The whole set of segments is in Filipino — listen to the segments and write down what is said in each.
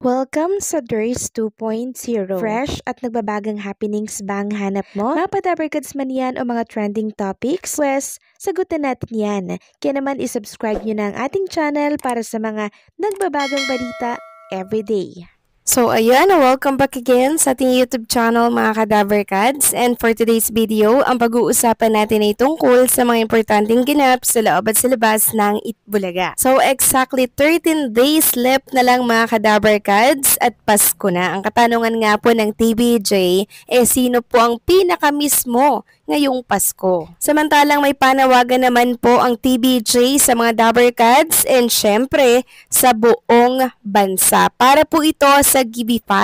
Welcome sa Durs 2.0. Fresh at nagbabagang happenings ba ang hanap mo? Mga padabarkads man yan o mga trending topics? Pues, sagutan natin yan. Kaya naman isubscribe nyo na ang ating channel para sa mga nagbabagang balita everyday. So ayan, welcome back again sa ating YouTube channel mga Kadaverkads. And for today's video, ang pag-uusapan natin ay tungkol sa mga importanteng ganap sa loob at sa labas ng Itbulaga. So exactly 13 days left na lang mga Kadaverkads at Pasko na. Ang katanungan nga po ng TVJ, sino po ang pinakamiss mo ngayong Pasko? Samantalang may panawagan naman po ang TVJ sa mga Dabarkads and syempre sa buong bansa. Para po ito sa GB5.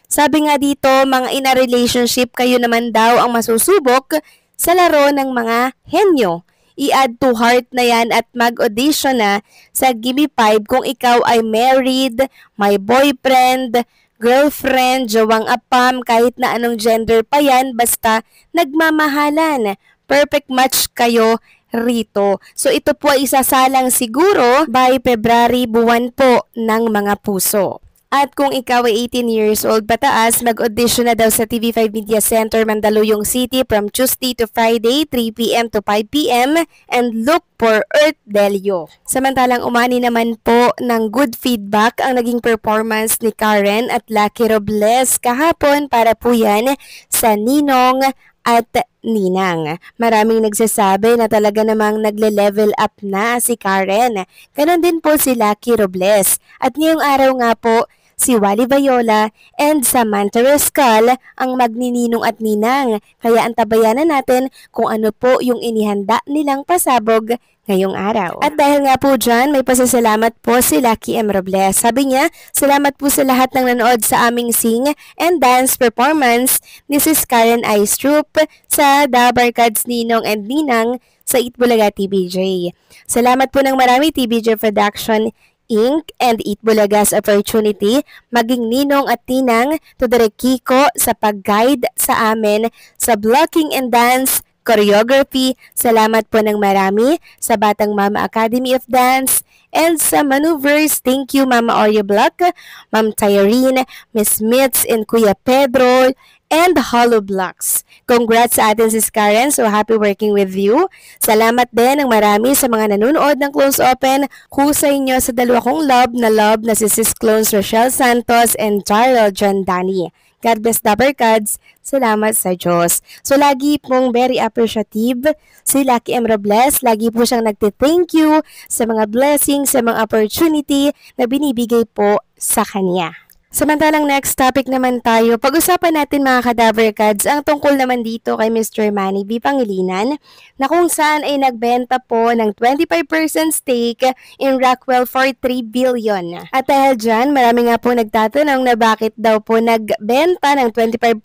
Sabi nga dito, mga ina relationship kayo naman daw ang masusubok sa laro ng mga henyo. I-add to heart na yan at mag-audition na sa GB5 kung ikaw ay married, may boyfriend, girlfriend, jowang apam, kahit na anong gender pa yan, basta nagmamahalan. Perfect match kayo rito. So ito po ay isasalang siguro by February, buwan po ng mga puso. At kung ikaw ay 18 years old pataas, mag-audition na daw sa TV5 Media Center, Mandaluyong City from Tuesday to Friday, 3 p.m. to 5 p.m. and look for Earth Delio. Samantalang umani naman po ng good feedback ang naging performance ni Karen at Lucky Robles kahapon para po yan sa Ninong at Ninang. Maraming nagsasabi na talaga namang nagle-level up na si Karen. Ganon din po si Lucky Robles. At ngayong araw nga po, si Wally Viola and Samantha Rascal ang magnininong at ninang. Kaya antabayanan natin kung ano po yung inihanda nilang pasabog ngayong araw. At dahil nga po dyan, may pasasalamat po si Lucky M. Robles. Sabi niya, salamat po sa lahat ng nanood sa aming sing and dance performance ni Sis Karen Aistrup sa Dabarkads Ninong and Ninang sa Itbulaga TVJ. Salamat po ng marami TVJ Production Inc. and Itbulaga's opportunity maging ninong at tinang to Direk Kiko sa pag-guide sa amin sa blocking and dance choreography. Salamat po ng marami sa Batang Mama Academy of Dance and sa maneuvers. Thank you Mama Oreo Block, Ma'am Tyrene, Miss Mitz and Kuya Pedro and Hollow Blocks. Congrats sa atin sis Karen. So happy working with you. Salamat din ng marami sa mga nanonood ng Close Open. Husay nyo sa dalawa kong love na si Sis Clones Rochelle Santos and Jarrell John Dani. God bless Dabarkads. Salamat sa Diyos. So lagi pong very appreciative si Lucky M. Robles. Lagi po siyang nagte-thank you sa mga blessings, sa mga opportunity na binibigay po sa kanya. Samantalang next topic naman tayo, pag-usapan natin mga Kadaverkads ang tungkol naman dito kay Mr. Manny B. Pangilinan na kung saan ay nagbenta po ng 25% stake in Rockwell for 3 billion. At dahil dyan, marami nga po nagtatanong na bakit daw po nagbenta ng 25%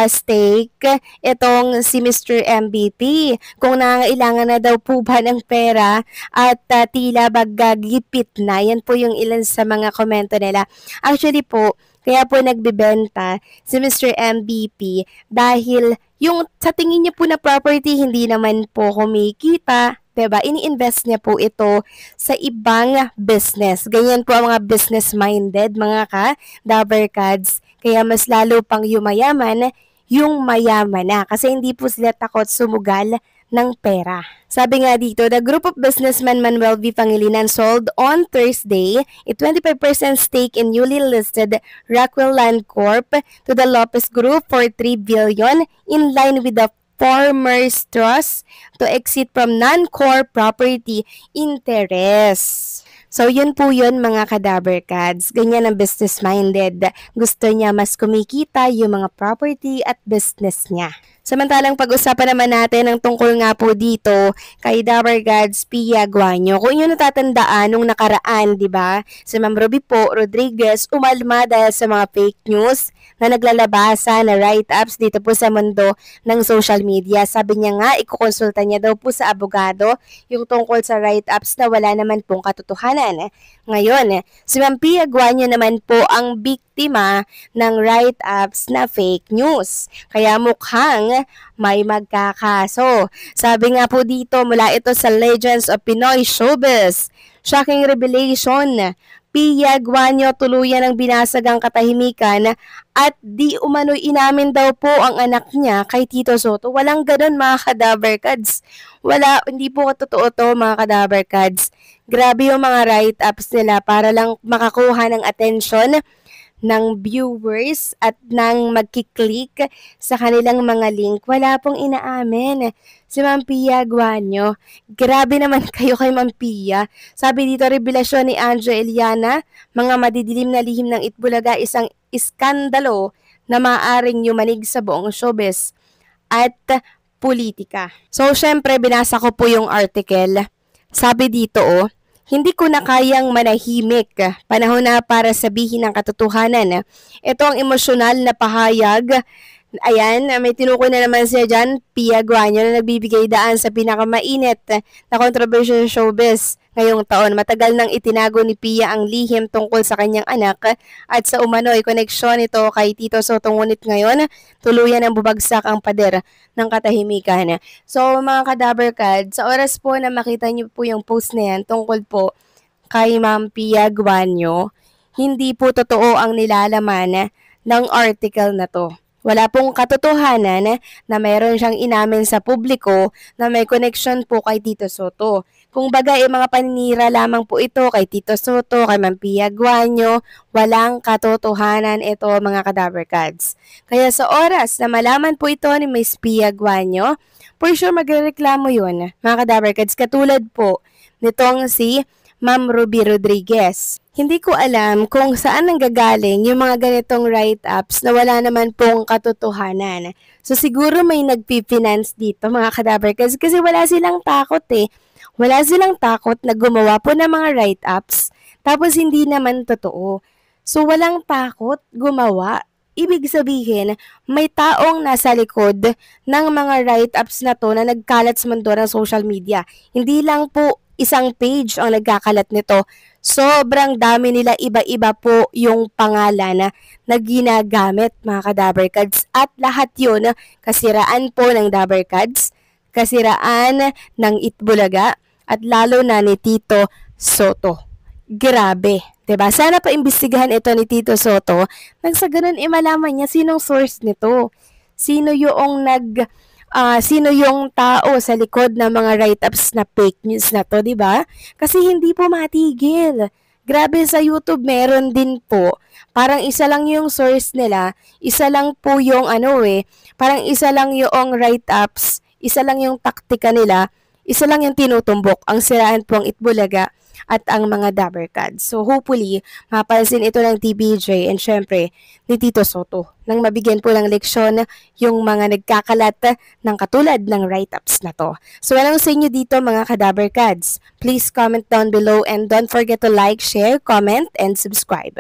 stake itong si Mr. MVP. Kung nangangailangan na daw po ba ng pera at tila bagagipit na. Yan po yung ilan sa mga komento nila. Actually po, kaya po nagbibenta si Mr. MVP dahil yung sa tingin niya po na property hindi naman po kumikita. Diba? Ini-invest niya po ito sa ibang business. Ganyan po ang mga business-minded, mga ka-Dabarkads. Kaya mas lalo pang yumayaman yung mayaman na. Kasi hindi po sila takot sumugal ng pera. Sabi nga dito, the group of businessman Manuel V. Pangilinan sold on Thursday a 25% stake in newly listed Rockwell Land Corp to the Lopez Group for 3 billion in line with the Farmers Trust to exit from non-core property interest. So yun po yun mga Kadaverkads. Ganyan ang business-minded. Gusto niya mas kumikita yung mga property at business niya. Samantalang pag-usapan naman natin ang tungkol nga po dito kay Dabarkads Pia Guanyo. Kung inyo natatandaan nung nakaraan, di ba? Si Ma'am Ruby po Rodriguez umalma dahil sa mga fake news na naglalabasa na write-ups dito po sa mundo ng social media. Sabi niya nga, ikukonsulta niya daw po sa abogado yung tungkol sa write-ups na wala naman pong katotohanan. Ngayon, si Ma'am Pia Guanyo naman po ang biktima ng write-ups na fake news. Kaya mukhang may magkakaso. Sabi nga po dito mula ito sa Legends of Pinoy Showbiz. Shocking revelation. Pia Guanyo tuluyan ng binasag ang katahimikan at di umano'y inamin daw po ang anak niya kay Tito Soto. Walang ganun mga Kadaverkads. Wala, hindi po totoo to mga Kadaverkads. Grabe yung mga write-ups nila para lang makakuha ng atensyon ng viewers at ng magkiklik sa kanilang mga link. Wala pong inaamin si Ma'am Pia Guanyo. Grabe naman kayo kay Ma'am Pia. Sabi dito, revelasyon ni Andrea Eliana, mga madidilim na lihim ng Itbulaga, isang iskandalo na maaaring yumanig sa buong showbiz at politika. So, syempre, binasa ko po yung article. Sabi dito, hindi ko na kayang manahimik. Panahon na para sabihin ang katotohanan. Ito ang emosyonal na pahayag. Ayan, may tinukoy na naman siya dyan, Pia Guanyo, na nagbibigay daan sa pinakamainit na controversial showbiz ngayong taon. Matagal nang itinago ni Pia ang lihim tungkol sa kanyang anak at sa umano'y koneksyon nito kay Tito Soto. Ngunit ngayon, tuluyan ang bubagsak ang pader ng katahimikan. So mga Kadaverkads, sa oras po na makita niyo po yung post na yan tungkol po kay Ma'am Pia Guanyo, hindi po totoo ang nilalaman ng article na to. Wala pong katotohanan na mayroon siyang inamin sa publiko na may connection po kay Tito Soto. Kung bagay mga paninira lamang po ito kay Tito Soto, kay Ma'am Pia Guanyo, walang katotohanan ito mga Kadaverkads. Kaya sa oras na malaman po ito ni Miss Pia Guanyo, for sure magrereklamo yun mga Kadaverkads, katulad po nitong si Ma'am Ruby Rodriguez. Hindi ko alam kung saan nanggagaling yung mga ganitong write-ups na wala naman pong katotohanan. So siguro may nagpi-finance dito mga Kadaverkads kasi wala silang takot eh. Wala silang takot na gumawa po ng mga write-ups tapos hindi naman totoo. So walang takot gumawa. Ibig sabihin, may taong nasa likod ng mga write-ups na to na nagkalat sa mundo ng social media. Hindi lang po isang page ang nagkakalat nito. Sobrang dami nila, iba-iba po yung pangalan na ginagamit mga Kadaverkads. At lahat yun, kasiraan po ng Daverkads, kasiraan ng Itbulaga, at lalo na ni Tito Soto. Grabe, 'di ba? Sana pa imbestigahan ito ni Tito Soto nang sa ganun malaman niya sinong source nito. Sino yung tao sa likod ng mga write-ups na fake news na to, 'di ba? Kasi hindi po matigil. Grabe, sa YouTube meron din po. Parang isa lang yung source nila, isa lang po yung parang isa lang yung write-ups, isa lang yung taktika nila, isa lang yung tinutumbok, ang siraan po ang Itbulaga at ang mga Daverkads. So hopefully, mapansin ito ng TBJ and syempre ni Tito Soto nang mabigyan po ng leksyon yung mga nagkakalat ng katulad ng write-ups na to. So anong sa inyo dito mga Kadaverkads? Please comment down below and don't forget to like, share, comment, and subscribe.